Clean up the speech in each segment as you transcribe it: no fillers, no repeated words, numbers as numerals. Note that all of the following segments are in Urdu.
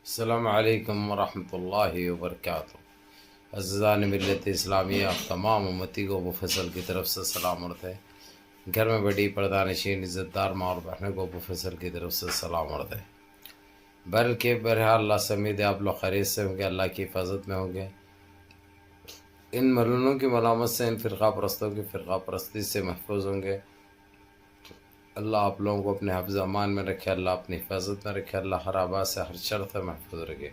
السلام علیکم ورحمۃ اللہ وبرکاتہ۔ عزیزان ملت اسلامیہ، آپ تمام امتی کو ابو فیصل کی طرف سے سلام عرض ہے۔ گھر میں بڑی پردہ نشین عزت دار ماں اور بہنوں کو ابو فیصل کی طرف سے سلام عرض ہے۔ بہرحال اللہ سے امید ہے آپ لوگ خیریت سے ہوں گے، اللہ کی حفاظت میں ہوں گے، ان ملعونوں کی ملامت سے، ان فرقہ پرستوں کی فرقہ پرستی سے محفوظ ہوں گے۔ اللہ آپ لوگوں کو اپنے حفظ امان میں رکھے، اللہ اپنی حفاظت میں رکھے، اللہ ہر آبا سے ہر شر سے محفوظ رکھے۔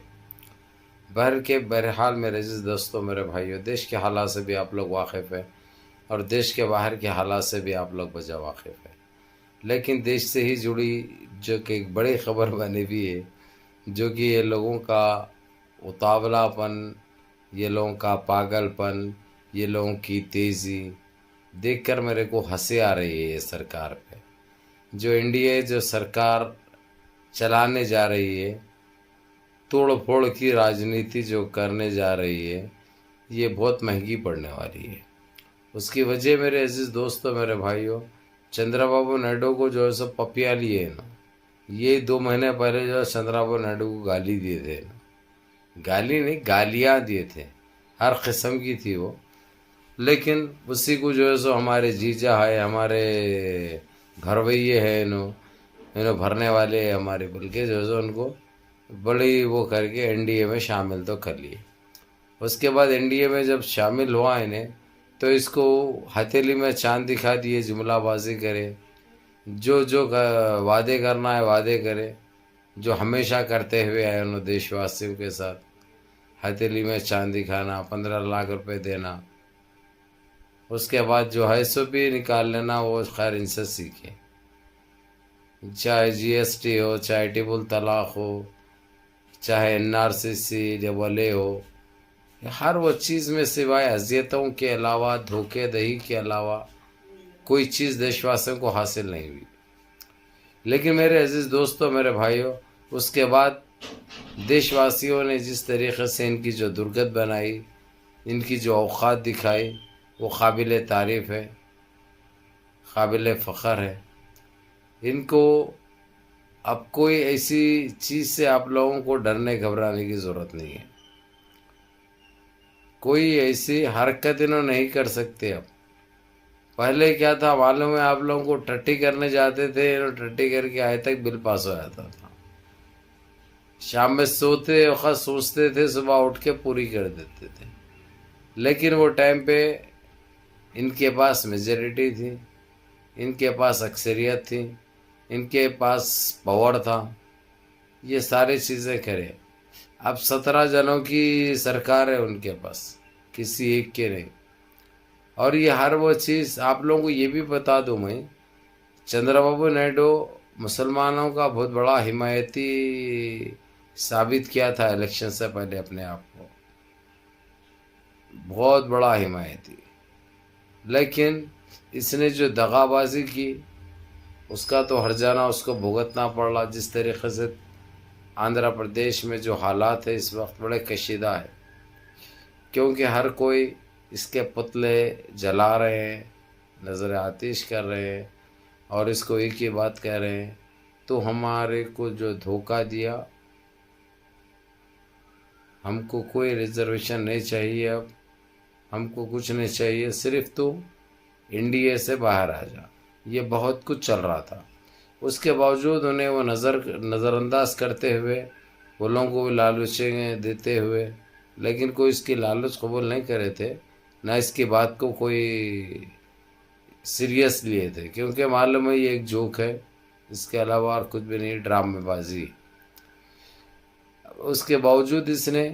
بہرحال میرے عزیز دوستوں، میرے بھائیوں، دیش کے حالات سے بھی آپ لوگ واقف ہیں اور دیش کے باہر کے حالات سے بھی آپ لوگ بجا واقف ہیں، لیکن دیش سے ہی جڑی جو کہ ایک بڑی خبر بنی ہوئی ہے، جو کہ یہ لوگوں کا اتاولا پن، یہ لوگوں کا پاگل پن، یہ لوگوں کی تیزی دیکھ کر میرے کو ہنسی آ رہی ہے۔ یہ سرکار پہ جو انڈیا جو سرکار چلانے جا رہی ہے، توڑ پھوڑ کی راجنیتی جو کرنے جا رہی ہے، یہ بہت مہنگی پڑنے والی ہے۔ اس کی وجہ میرے عزیز دوستوں، میرے بھائیوں، چندرا بابو نائیڈو کو جو ہے سب پپیا لیے نا، یہ 2 مہینے پہلے جو ہے چندرا بابو نائیڈو کو گالی دیے تھے نا، گالی نہیں گالیاں دیے تھے، ہر قسم کی تھی وہ، لیکن اسی کو جو ہے سو ہمارے جیجا ہے، ہمارے گھرویے ہے، انہوں بھرنے والے ہیں ہمارے، بلکہ جو ہے سو ان کو بڑی وہ کر کے این ڈی اے میں شامل تو کر لیے۔ اس کے بعد این ڈی اے میں جب شامل ہوا انہیں، تو اس کو ہتھیلی میں چاند دکھا دیے، جملہ بازی کرے، جو وعدے کرنا ہے وعدے کرے، جو ہمیشہ کرتے ہوئے آئے انہوں دیش واسیوں کے ساتھ، ہتھیلی میں چاند دکھانا، 15 لاکھ روپے دینا، اس کے بعد جو ہے سو بھی نکال لینا، وہ خیر ان سے سیکھے، چاہے جی ایس ٹی ہو، چاہے ٹیبل طلاق ہو، چاہے N R C C double A ہو، ہر وہ چیز میں سوائے اذیتوں کے علاوہ، دھوکے دہی کے علاوہ کوئی چیز دیش واسیوں کو حاصل نہیں ہوئی۔ لیکن میرے عزیز دوستوں، میرے بھائیوں، اس کے بعد دیش واسیوں نے جس طریقے سے ان کی جو درگت بنائی، ان کی جو اوقات دکھائی، وہ قابل تعریف ہے، قابل فخر ہے۔ ان کو اب کوئی ایسی چیز سے آپ لوگوں کو ڈرنے گھبرانے کی ضرورت نہیں ہے، کوئی ایسی حرکت انہوں نہیں کر سکتے۔ اب پہلے کیا تھا معلوم ہے آپ لوگوں کو، ٹٹی کرنے جاتے تھے، ٹٹی کر کے آئے تک بل پاس ہو جاتا تھا، شام میں سوتے وقت سوچتے تھے، صبح اٹھ کے پوری کر دیتے تھے، لیکن وہ ٹائم پہ ان کے پاس میجورٹی تھی، ان کے پاس اکثریت تھی، ان کے پاس پاور تھا، یہ ساری چیزیں کرے۔ اب 17 جنوں کی سرکار ہے ان کے پاس، کسی ایک کے نہیں۔ اور یہ ہر وہ چیز آپ لوگوں کو یہ بھی بتا دوں میں، چندرا بابو نائیڈو مسلمانوں کا بہت بڑا حمایتی ثابت کیا تھا الیکشن سے پہلے اپنے آپ کو، بہت بڑا حمایتی، لیکن اس نے جو دغا بازی کی، اس کا تو ہر جانا اس کو بھگتنا پڑ رہا۔ جس طریقے سے آندھرا پردیش میں جو حالات ہے اس وقت بڑے کشیدہ ہے، کیونکہ ہر کوئی اس کے پتلے جلا رہے ہیں، نظر آتش کر رہے ہیں، اور اس کو ایک ہی بات کہہ رہے ہیں، تو ہمارے کو جو دھوکہ دیا، ہم کو کوئی ریزرویشن نہیں چاہیے، اب ہم کو کچھ نہیں چاہیے، صرف تو انڈیا سے باہر آ جا۔ یہ بہت کچھ چل رہا تھا، اس کے باوجود انہیں وہ نظر انداز کرتے ہوئے، وہ لوگوں کو بھی لالچیں دیتے ہوئے، لیکن کوئی اس کی لالچ قبول نہیں کرے تھے، نہ اس کی بات کو کوئی سیریس لیے تھے، کیونکہ معلوم ہے یہ ایک جوک ہے، اس کے علاوہ اور کچھ بھی نہیں، ڈرامے بازی۔ اس کے باوجود اس نے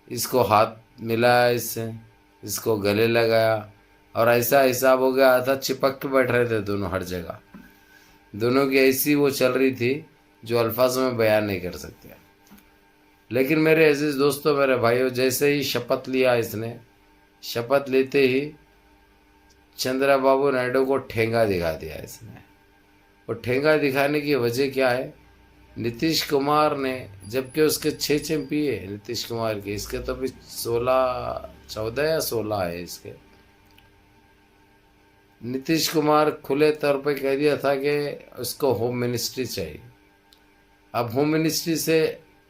اس کو ہاتھ ملایا، اس کو گلے لگایا، اور ایسا حساب ہو گیا تھا، چپک کے بیٹھ رہے تھے دونوں ہر جگہ، دونوں کی ایسی وہ چل رہی تھی جو الفاظوں میں بیان نہیں کر سکتے۔ لیکن میرے عزیز دوستوں، میرے بھائیوں، جیسے ہی شپت لیا اس نے، شپت لیتے ہی چندرا بابو نائیڈو کو ٹھینگا دکھا دیا اس نے۔ اور ٹھینگا دکھانے کی وجہ کیا ہے؟ نتیش کمار نے، جبکہ اس کے 6 ایم پی ہے نتیش کمار کے، اس کے تو بھی 14 یا 16 ہے اس کے۔ نتیش کمار کھلے طور پہ کہہ دیا تھا کہ اس کو ہوم منسٹری چاہیے۔ اب ہوم منسٹری سے